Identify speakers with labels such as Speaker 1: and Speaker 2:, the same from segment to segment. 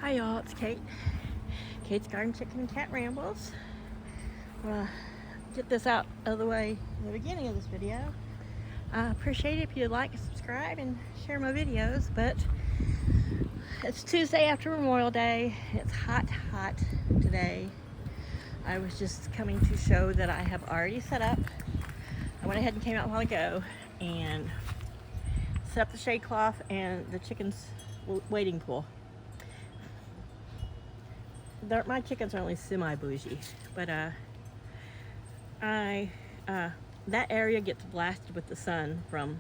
Speaker 1: Hi y'all, it's Kate. Kate's Garden Chicken and Cat Rambles. Get this out of the way in the beginning of this video. I appreciate it if you'd like, subscribe, and share my videos, but it's Tuesday after Memorial Day. It's hot today. I was just coming to show that I have already set up. I went ahead and came out a while ago and set up the shade cloth and the chicken's wading pool. My chickens are only semi-bougie, but that area gets blasted with the sun from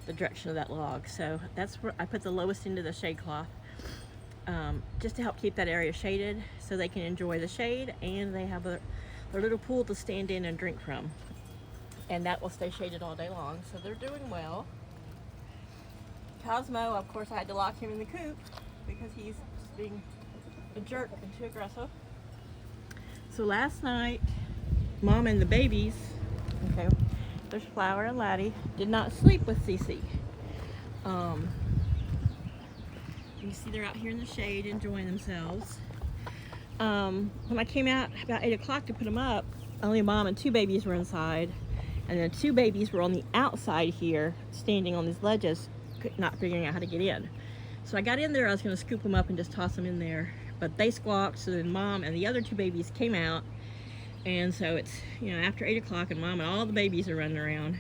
Speaker 1: the direction of that log, so that's where I put the lowest end of the shade cloth, just to help keep that area shaded so they can enjoy the shade, and they have their little pool to stand in and drink from, and that will stay shaded all day long, so they're doing well. Cosmo, of course, I had to lock him in the coop because he's just being a jerk and too aggressive. So last night, Mom and the babies, okay, there's Flower and Laddie, did not sleep with Cece. You see they're out here in the shade enjoying themselves. When I came out about 8 o'clock to put them up, only Mom and 2 babies were inside, and then 2 babies were on the outside here, standing on these ledges, not figuring out how to get in. So I got in there, I was going to scoop them up and just toss them in there, but they squawked, so then Mom and the other 2 babies came out, and so it's, after 8 o'clock and Mom and all the babies are running around.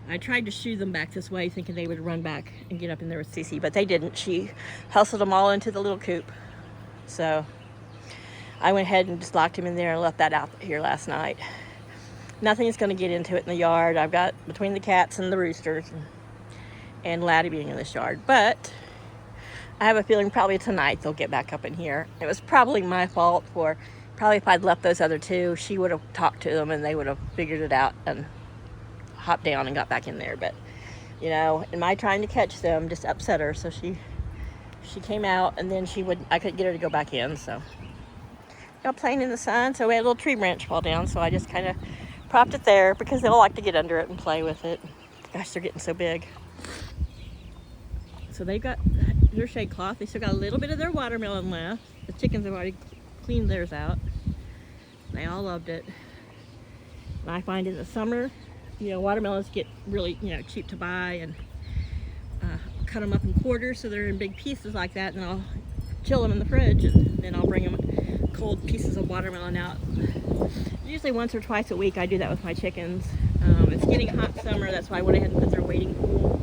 Speaker 1: I tried to shoo them back this way thinking they would run back and get up in there with Cece, but they didn't. She hustled them all into the little coop. So I went ahead and just locked him in there and left that out here last night. Nothing's going to get into it in the yard. I've got between the cats and the roosters and Laddie being in this yard, but I have a feeling probably tonight they'll get back up in here. It was probably my fault for, probably if I'd left those other 2, she would have talked to them and they would have figured it out and hopped down and got back in there. But, in my trying to catch them, just upset her. So she came out, and then I couldn't get her to go back in. So got playing in the sun. So we had a little tree branch fall down. So I just kind of propped it there because they'll like to get under it and play with it. Gosh, they're getting so big. So they got their shade cloth. They still got a little bit of their watermelon left. The chickens have already cleaned theirs out. They all loved it. And I find in the summer, watermelons get really, cheap to buy, and cut them up in quarters so they're in big pieces like that, and I'll chill them in the fridge, and then I'll bring them cold pieces of watermelon out. Usually once or twice a week I do that with my chickens. It's getting hot summer, that's why I went ahead and put their wading pool.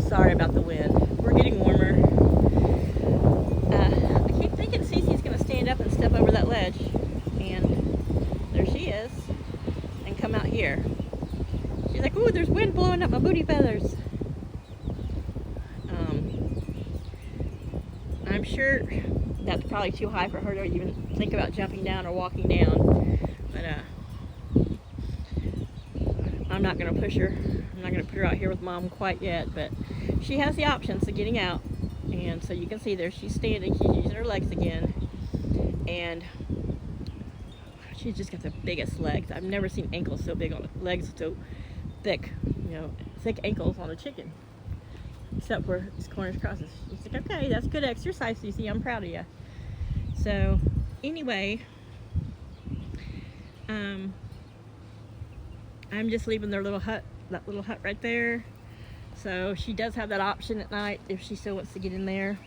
Speaker 1: Sorry about the wind. We're getting warmer. I keep thinking Cece's going to stand up and step over that ledge, and there she is, and come out here. She's like, ooh, there's wind blowing up my booty feathers. I'm sure that's probably too high for her to even think about jumping down or walking down, but I'm not going to push her. I'm not going to put her out here with Mom quite yet, but she has the options of getting out, and so you can see there she's standing, she's using her legs again, and she's just got the biggest legs. I've never seen ankles so big on it, legs so thick, thick ankles on a chicken, except for his corners crosses. She's like, okay, that's good exercise, Cece, I'm proud of you. So anyway, I'm just leaving their little hut, that little hut right there. So she does have that option at night if she still wants to get in there,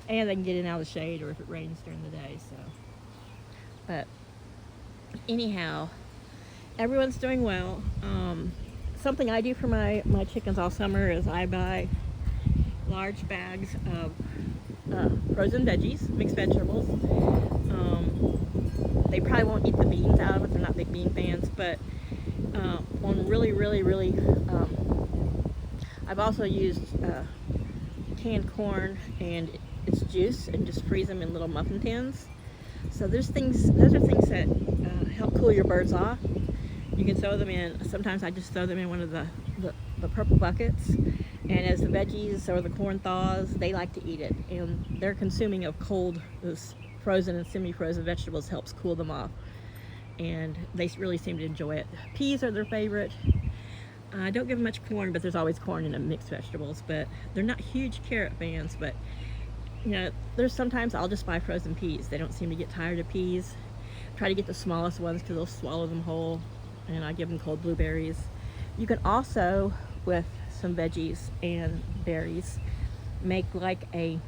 Speaker 1: and they can get in out of the shade, or if it rains during the day. So, but anyhow, everyone's doing well. Something I do for my chickens all summer is I buy large bags of frozen veggies, mixed vegetables. They probably won't eat the beans out of it. They're not big bean fans, but on really I've also used canned corn and its juice and just freeze them in little muffin tins. So those are things that help cool your birds off. You can throw them in, sometimes I just throw them in one of the purple buckets, and as the veggies or the corn thaws, they like to eat it, and their consuming of cold, those frozen and semi-frozen vegetables helps cool them off, and they really seem to enjoy it. Peas are their favorite. I don't give them much corn, but there's always corn in the mixed vegetables, but they're not huge carrot fans, but you know, there's sometimes I'll just buy frozen peas. They don't seem to get tired of peas. Try to get the smallest ones because they'll swallow them whole. And I give them cold blueberries. You can also, with some veggies and berries, make like a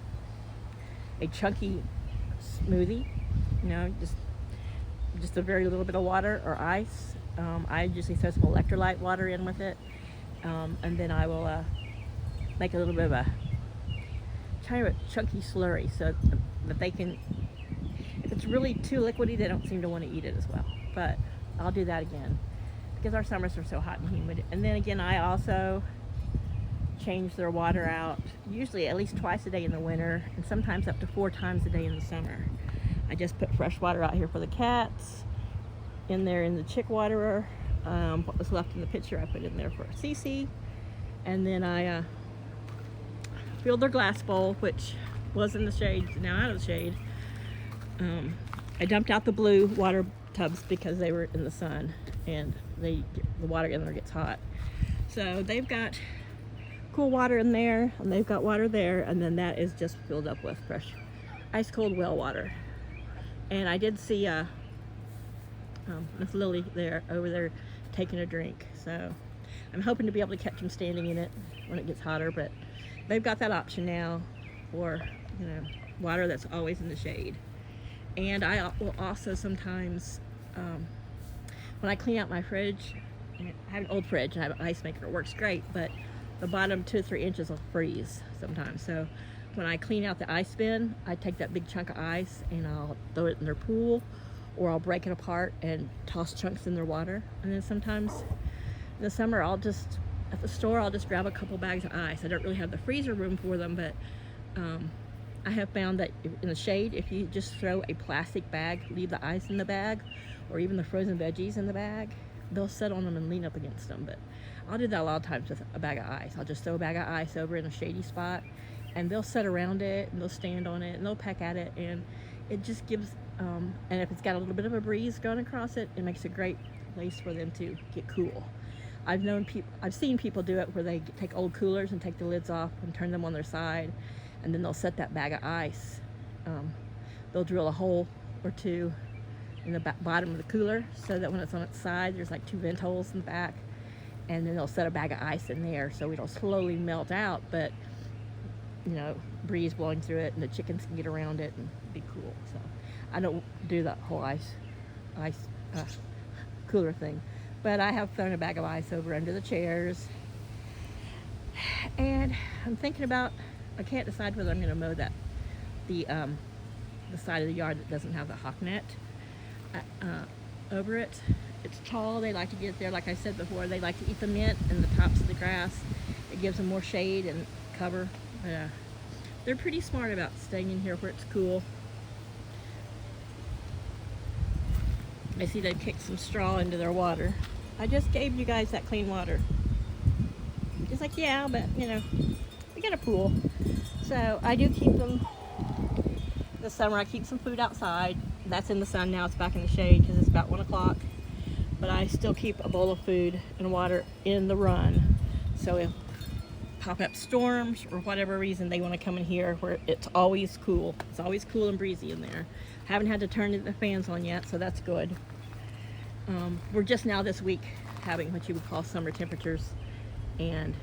Speaker 1: chunky smoothie. You know, just a very little bit of water or ice. I usually throw some electrolyte water in with it, and then I will make a little bit of a kind of a chunky slurry so that they can, if it's really too liquidy, they don't seem to want to eat it as well. But I'll do that again because our summers are so hot and humid. And then again, I also change their water out usually at least twice a day in the winter, and sometimes up to 4 times a day in the summer. I just put fresh water out here for the cats, in there in the chick waterer. What was left in the pitcher I put in there for Cece, and then I filled their glass bowl, which was in the shade, now out of the shade. I dumped out the blue water tubs because they were in the sun and the water in there gets hot. So they've got cool water in there, and they've got water there, and then that is just filled up with fresh ice cold well water. And I did see Miss Lily over there taking a drink, so I'm hoping to be able to catch them standing in it when it gets hotter. But they've got that option now for, you know, water that's always in the shade. And I will also sometimes, when I clean out my fridge, I have an old fridge and I have an ice maker. It works great, but the bottom 2 or 3 inches will freeze sometimes. So when I clean out the ice bin, I take that big chunk of ice and I'll throw it in their pool, or I'll break it apart and toss chunks in their water. And then sometimes in the summer, at the store, I'll just grab a couple bags of ice. I don't really have the freezer room for them, but I have found that in the shade, if you just throw a plastic bag, leave the ice in the bag, or even the frozen veggies in the bag, they'll sit on them and lean up against them. But I'll do that a lot of times with a bag of ice. I'll just throw a bag of ice over in a shady spot, and they'll sit around it, and they'll stand on it, and they'll peck at it, and it just gives, and if it's got a little bit of a breeze going across it, it makes a great place for them to get cool. I've seen people do it where they take old coolers and take the lids off and turn them on their side, and then they'll set that bag of ice. They'll drill a hole or 2 in the bottom of the cooler so that when it's on its side, there's like 2 vent holes in the back, and then they'll set a bag of ice in there so it'll slowly melt out, but you know, breeze blowing through it, and the chickens can get around it and be cool. So I don't do that whole ice cooler thing, but I have thrown a bag of ice over under the chairs. And I'm thinking about, I can't decide whether I'm going to mow the side of the yard that doesn't have the hawk net over it. It's tall. They like to get there. Like I said before, they like to eat the mint and the tops of the grass. It gives them more shade and cover. They're pretty smart about staying in here where it's cool. I see they've kicked some straw into their water. I just gave you guys that clean water. It's like, yeah, but you know, we got a pool. So I do keep them this summer. I keep some food outside. That's in the sun now. It's back in the shade because it's about 1 o'clock. But I still keep a bowl of food and water in the run. So if pop-up storms or whatever reason they want to come in here where it's always cool. It's always cool and breezy in there. Haven't had to turn the fans on yet, so that's good. We're just now this week having what you would call summer temperatures, and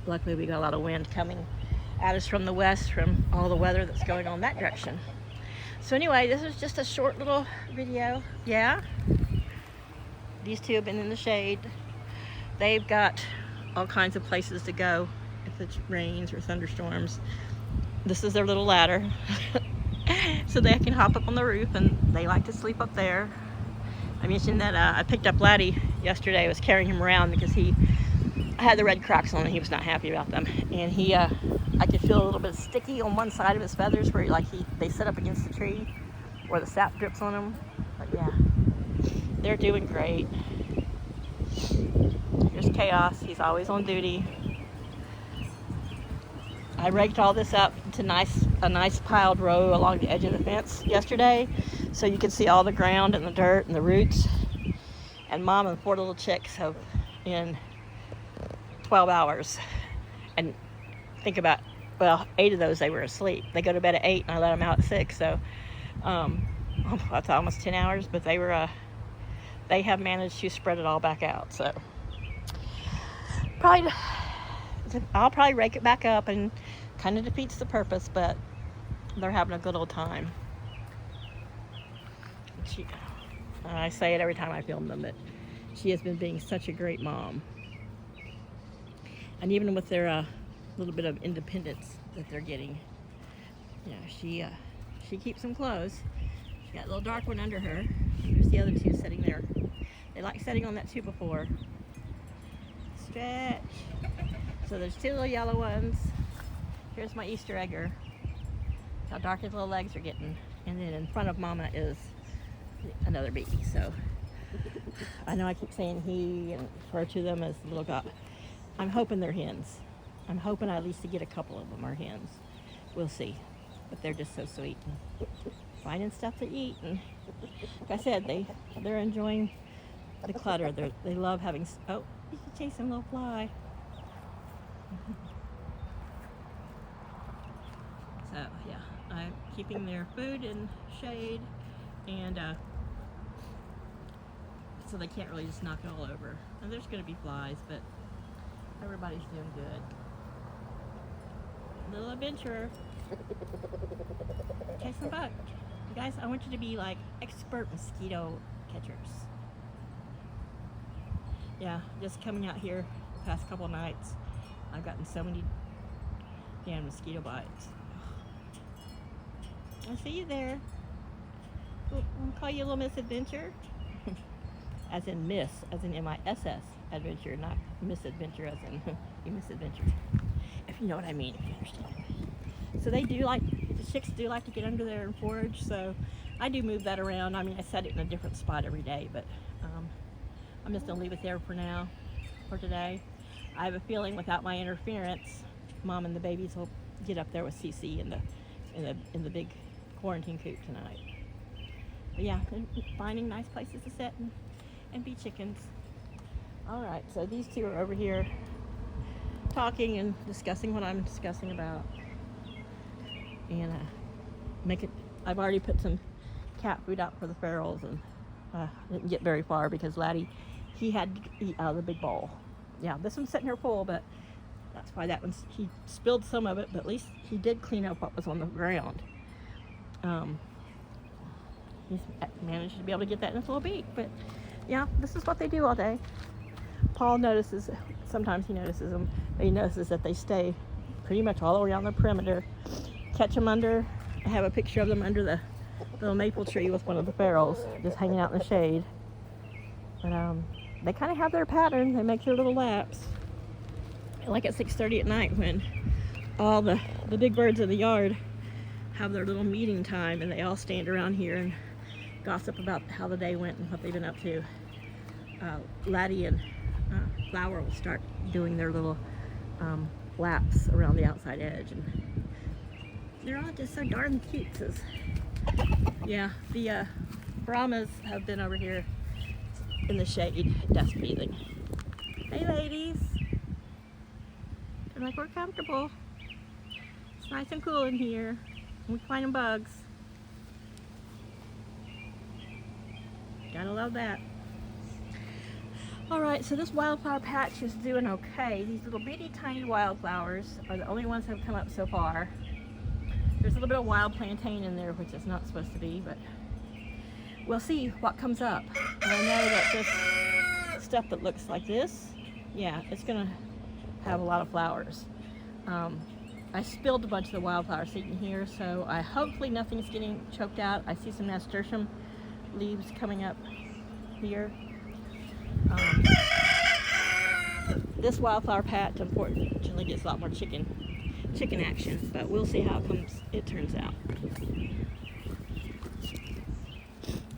Speaker 1: luckily we got a lot of wind coming at us from the west from all the weather that's going on that direction. So anyway, this is just a short little video. Yeah, these 2 have been in the shade. They've got all kinds of places to go if it rains or thunderstorms. This is their little ladder. So they can hop up on the roof, and they like to sleep up there. I mentioned that I picked up Laddie yesterday. I was carrying him around because I had the red cracks on and he was not happy about them. And I could feel a little bit sticky on one side of his feathers where they sit up against the tree where the sap drips on them. But yeah, they're doing great. Here's Chaos. He's always on duty. I raked all this up into a nice piled row along the edge of the fence yesterday, so you can see all the ground and the dirt and the roots. And Mom and 4 little chicks in 12 hours. And think about well, 8 of those they were asleep. They go to bed at 8 and I let them out at 6, so that's almost 10 hours, but they have managed to spread it all back out. So I'll probably rake it back up, and kind of defeats the purpose, but they're having a good old time. I say it every time I film them, but she has been being such a great mom. And even with their little bit of independence that they're getting, she keeps them close. She got a little dark one under her. There's the other two sitting there. They like sitting on that 2x4. Stretch. So there's 2 little yellow ones. Here's my Easter egger. How dark his little legs are getting. And then in front of Mama is another baby. So I know I keep saying he and refer to them as little guy. I'm hoping they're hens. I'm hoping at least to get a couple of them are hens. We'll see. But they're just so sweet and finding stuff to eat. And like I said, they're enjoying the clutter. They love having. Oh, you can chase a little fly. So yeah, I'm keeping their food and shade, and so they can't really just knock it all over. And there's going to be flies, but everybody's doing good. Little adventurer. Catch some bugs. You guys, I want you to be like expert mosquito catchers. Yeah, just coming out here the past couple nights, I've gotten so many damn mosquito bites. I see you there. I'll call you a little misadventure. As in miss, as in M-I-S-S adventure, not misadventure as in you misadventure. If you know what I mean, if you understand. So they do like, the chicks do like to get under there and forage, so I do move that around. I mean, I set it in a different spot every day, but I'm just gonna leave it there for now, for today. I have a feeling without my interference, Mom and the babies will get up there with Cece in the big quarantine coop tonight. But yeah, finding nice places to sit and be chickens. All right, so these two are over here talking and discussing what I'm discussing about. And I've already put some cat food out for the ferals, and didn't get very far because Laddie, he had to eat out of the big bowl. Yeah, this one's sitting here full, but that's why that one's, he spilled some of it, but at least he did clean up what was on the ground. He's managed to be able to get that in his little beak, but yeah, this is what they do all day. Paul notices, sometimes he notices them, but he notices that they stay pretty much all around the perimeter. Catch them under, I have a picture of them under the little maple tree with one of the ferals, just hanging out in the shade. But they kind of have their pattern. They make their little laps. Like at 6:30 at night when all the big birds in the yard have their little meeting time, and they all stand around here and gossip about how the day went and what they've been up to. Laddie and Flower will start doing their little laps around the outside edge, and they're all just so darn cute. Yeah, the Brahmas have been over here in the shade dust bathing. Hey ladies, they're like, we're comfortable. It's nice and cool in here. We're finding bugs. Gotta love that. Alright, so this wildflower patch is doing okay. These little bitty tiny wildflowers are the only ones that have come up so far. There's a little bit of wild plantain in there, which is not supposed to be, but we'll see what comes up. And I know that this stuff that looks like this, yeah, it's gonna have a lot of flowers. I spilled a bunch of the wildflower seed in here, so hopefully nothing's getting choked out. I see some nasturtium leaves coming up here. This wildflower patch unfortunately gets a lot more chicken action, but we'll see how it turns out.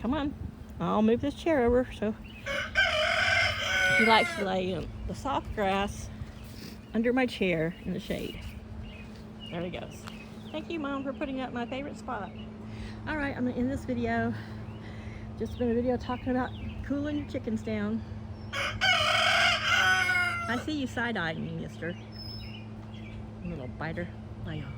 Speaker 1: Come on, I'll move this chair over so he likes to lay in the soft grass under my chair in the shade. There he goes. Thank you, Mom, for putting up my favorite spot. All right, I'm gonna end this video. Just been a video talking about cooling your chickens down. I see you side-eyeing me, mister. Little biter. Bye, y'all.